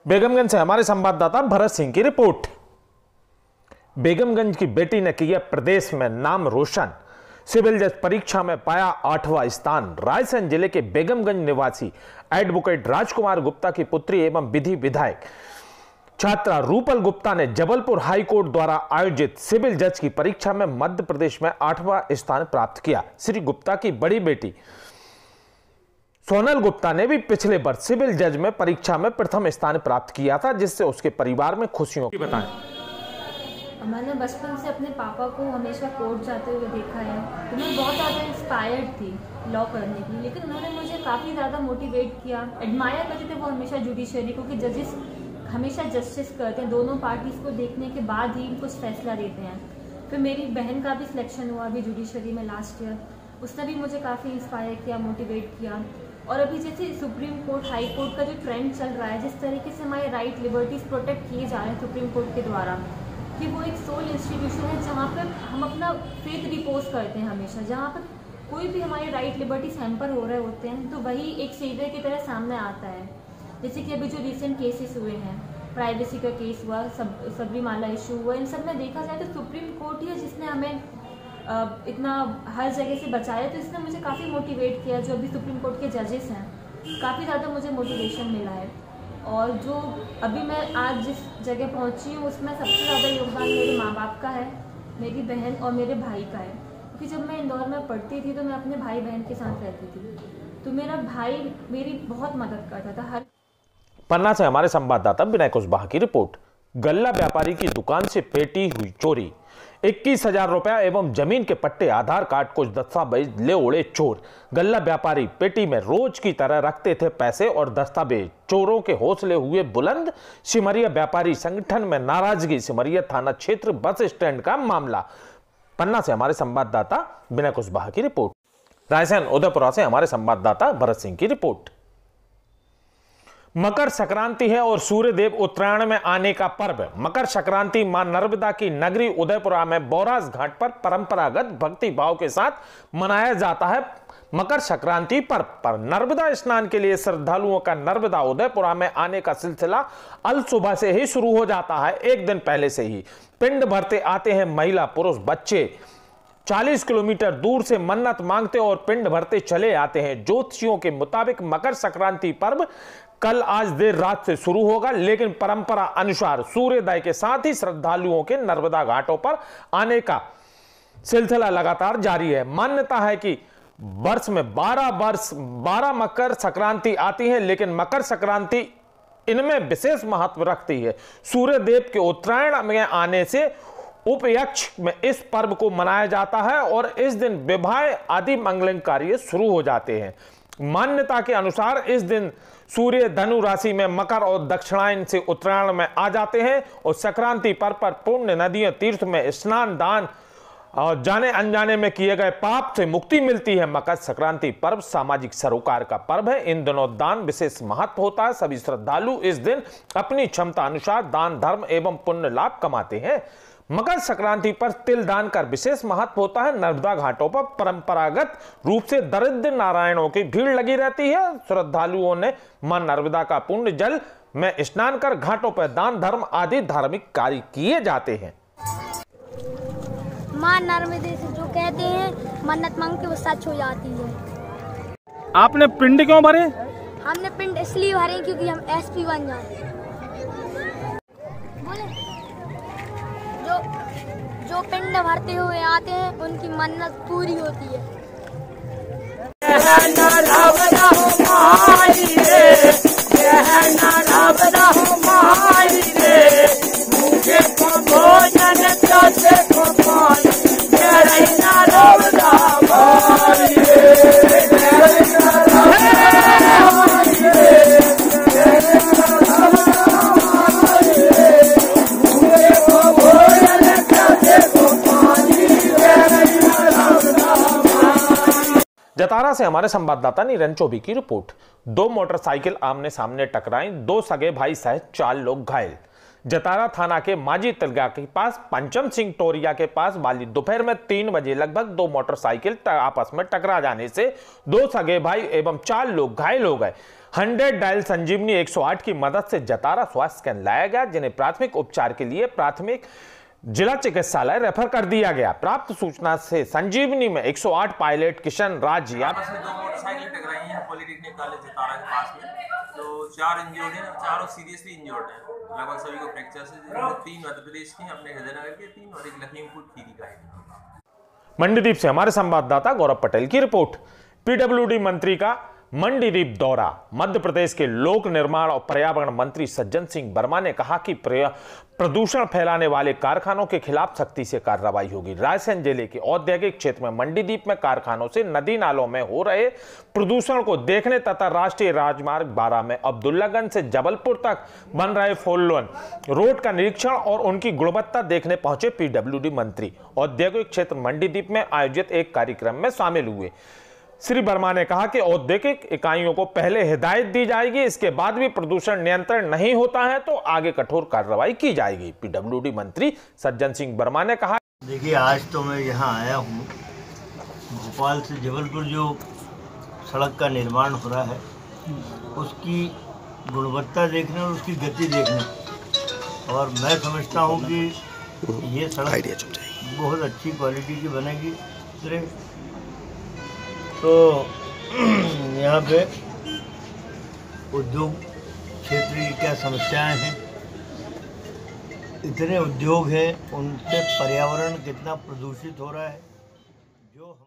बेगमगंज से हमारे संवाददाता भरत सिंह की रिपोर्ट। बेगमगंज की बेटी ने किया प्रदेश में नाम रोशन, सिविल जज परीक्षा में पाया 8वां स्थान। रायसेन जिले के बेगमगंज निवासी एडवोकेट राजकुमार गुप्ता की पुत्री एवं विधि विधायक छात्रा रूपल गुप्ता ने जबलपुर हाई कोर्ट द्वारा आयोजित सिविल जज की परीक्षा में मध्य प्रदेश में 8वां स्थान प्राप्त किया। श्री गुप्ता की बड़ी बेटी सोनल गुप्ता ने भी पिछले वर्ष सिविल जज में परीक्षा में प्रथम स्थान प्राप्त किया था, जिससे उसके परिवार में खुशियों की बताएं। मैंने बचपन से अपने पापा को हमेशा कोर्ट जाते हुए देखा है, तो मैं बहुत ज़्यादा इंस्पायर्ड थी लॉ करने की, लेकिन उन्होंने मुझे काफ़ी ज़्यादा मोटिवेट किया। एडमायर करते थे वो हमेशा जुडिशरी को कि जजेस हमेशा जस्टिस करते हैं, दोनों पार्टीज को देखने के बाद ही कुछ फैसला देते हैं। फिर मेरी बहन का भी सिलेक्शन हुआ अभी जुडिशरी में लास्ट ईयर, उसने भी मुझे काफ़ी इंस्पायर किया, मोटिवेट किया। और अभी जैसे सुप्रीम कोर्ट हाई कोर्ट का जो ट्रेंड चल रहा है, जिस तरीके से हमारे राइट लिबर्टीज़ प्रोटेक्ट किए जा रहे हैं सुप्रीम कोर्ट के द्वारा, कि वो एक सोल इंस्टीट्यूशन है जहाँ पर हम अपना फेथ रिपोज करते हैं हमेशा, जहाँ पर कोई भी हमारे राइट लिबर्टीज हैम्पर हो रहे होते हैं तो वही एक सेवियर की तरह सामने आता है। जैसे कि अभी जो रिसेंट केसेस हुए हैं, प्राइवेसी का केस हुआ, सबरीमाला इशू हुआ, इन सब में देखा जाए तो सुप्रीम कोर्ट ही है जिसने हमें इतना हर जगह से बचाया। तो इसने मुझे काफ़ी मोटिवेट किया। जो अभी सुप्रीम कोर्ट के जजेस हैं, काफ़ी ज़्यादा मुझे मोटिवेशन मिला है। और जो अभी मैं आज जिस जगह पहुंची हूँ उसमें सबसे ज़्यादा योगदान मेरे माँ बाप का है, मेरी बहन और मेरे भाई का है। क्योंकि जब मैं इंदौर में पढ़ती थी तो मैं अपने भाई बहन के साथ रहती थी, तो मेरा भाई मेरी बहुत मदद करता था। पन्ना से हमारे संवाददाता विनय कुशवाहा की रिपोर्ट। गल्ला व्यापारी की दुकान से पेटी हुई चोरी, 21,000 रुपया एवं जमीन के पट्टे, आधार कार्ड, कुछ दस्तावेज ले उड़े चोर। गल्ला व्यापारी पेटी में रोज की तरह रखते थे पैसे और दस्तावेज। चोरों के हौसले हुए बुलंद। सिमरिया व्यापारी संगठन में नाराजगी। सिमरिया थाना क्षेत्र बस स्टैंड का मामला। पन्ना से हमारे संवाददाता विनय कुशवाहा की रिपोर्ट। रायसेन उदयपुरा से हमारे संवाददाता भरत सिंह की रिपोर्ट। मकर संक्रांति है और सूर्यदेव उत्तरायण में आने का पर्व। मकर संक्रांति मां नर्मदा की नगरी उदयपुरा में बौरास घाट पर परंपरागत भक्ति भाव के साथ मनाया जाता है। मकर संक्रांति पर्व पर नर्मदा स्नान के लिए श्रद्धालुओं का नर्मदा उदयपुरा में आने का सिलसिला अल सुबह से ही शुरू हो जाता है। एक दिन पहले से ही पिंड भरते आते हैं महिला, पुरुष, बच्चे। 40 किलोमीटर दूर से मन्नत मांगते और पिंड भरते चले आते हैं। ज्योतिषियों के मुताबिक मकर संक्रांति पर्व कल आज देर रात से शुरू होगा, लेकिन परंपरा अनुसार सूर्योदय के साथ ही श्रद्धालुओं के नर्मदा घाटों पर आने का सिलसिला लगातार जारी है। मान्यता है कि वर्ष में 12 मकर संक्रांति आती है, लेकिन मकर संक्रांति इनमें विशेष महत्व रखती है। सूर्यदेव के उत्तरायण में आने से उपयक्ष में इस पर्व को मनाया जाता है और इस दिन विवाह आदि मंगल कार्य शुरू हो जाते हैं। मान्यता के अनुसार इस दिन सूर्य धनु राशि में मकर और दक्षिणायन से उत्तरायण में आ जाते हैं और संक्रांति पर्व पर पुण्य नदियों तीर्थ में स्नान, दान और जाने अनजाने में किए गए पाप से मुक्ति मिलती है। मकर संक्रांति पर्व सामाजिक सरोकार का पर्व है। इन दिनों दान विशेष महत्व होता है। सभी श्रद्धालु इस दिन अपनी क्षमता अनुसार दान, धर्म एवं पुण्य लाभ कमाते हैं। मकर संक्रांति पर तिल दान का विशेष महत्व होता है। नर्मदा घाटों पर परंपरागत रूप से दरिद्र नारायणों की भीड़ लगी रहती है। श्रद्धालुओं ने मां नर्मदा का पुण्य जल में स्नान कर घाटों पर दान, धर्म आदि धार्मिक कार्य किए जाते हैं। मां नर्मदे से जो कहते हैं मन्नत मांग के वो सच हो जाती है। आपने पिंड क्यों भरे? हमने पिंड इसलिए भरे क्योंकि हम एसपी बन जाते। जो पिंड भरते हुए आते हैं उनकी मन्नत पूरी होती है। जतारा से हमारे संवाददाता नीरन चौबी की रिपोर्ट। 2 मोटरसाइकिल आमने सामने टकराई, 2 सगे भाई सहित 4 लोग घायल। जतारा थाना के माजी तिलगा के पास पंचम सिंह टोरिया के पास वाली दोपहर में 3 बजे लगभग 2 मोटरसाइकिल आपस में टकरा जाने से 2 सगे भाई एवं 4 लोग घायल हो गए। 100 डायल संजीवनी 108 की मदद से जतारा स्वास्थ्य केंद्र लाया गया, जिन्हें प्राथमिक उपचार के लिए प्राथमिक जिला चिकित्सालय रेफर कर दिया गया। प्राप्त सूचना से संजीवनी में 108 पायलट किशन राज यादव 2 मोटरसाइकिल टकराई हैं पॉलिटेक्निक कॉलेज जतारा के पास में, तो 4 इंजर्ड हैं, चारों सीरियसली इंजर्ड हैं, लगभग सभी को फ्रैक्चर से, 3 मध्य प्रदेश की, अपने हृदयनगर के 3 और 1 लखीमपुर खीरी का है। मंडीदीप से हमारे संवाददाता गौरव पटेल की रिपोर्ट। पीडब्ल्यूडी मंत्री का मंडीदीप दौरा। मध्य प्रदेश के लोक निर्माण और पर्यावरण मंत्री सज्जन सिंह वर्मा ने कहा कि प्रदूषण फैलाने वाले कारखानों के खिलाफ सख्ती से कार्रवाई होगी। रायसेन जिले के औद्योगिक क्षेत्र में मंडीदीप में कारखानों से नदी नालों में हो रहे प्रदूषण को देखने तथा राष्ट्रीय राजमार्ग 12 में अब्दुल्लागंज से जबलपुर तक बन रहे 4 लेन रोड का निरीक्षण और उनकी गुणवत्ता देखने पहुंचे पीडब्ल्यूडी मंत्री। औद्योगिक क्षेत्र मंडीदीप में आयोजित एक कार्यक्रम में शामिल हुए। श्री वर्मा ने कहा कि औद्योगिक इकाइयों को पहले हिदायत दी जाएगी, इसके बाद भी प्रदूषण नियंत्रण नहीं होता है तो आगे कठोर कार्रवाई की जाएगी। पीडब्ल्यूडी मंत्री सज्जन सिंह वर्मा ने कहा, देखिए आज तो मैं यहाँ आया हूँ, भोपाल से जबलपुर जो सड़क का निर्माण हो रहा है उसकी गुणवत्ता देखने और उसकी गति देखने, और मैं समझता हूँ कि ये सड़क बहुत अच्छी क्वालिटी की बनेगी। तो यहाँ पे उद्योग क्षेत्र की क्या समस्याएं हैं, इतने उद्योग हैं, उनसे पर्यावरण कितना प्रदूषित हो रहा है, जो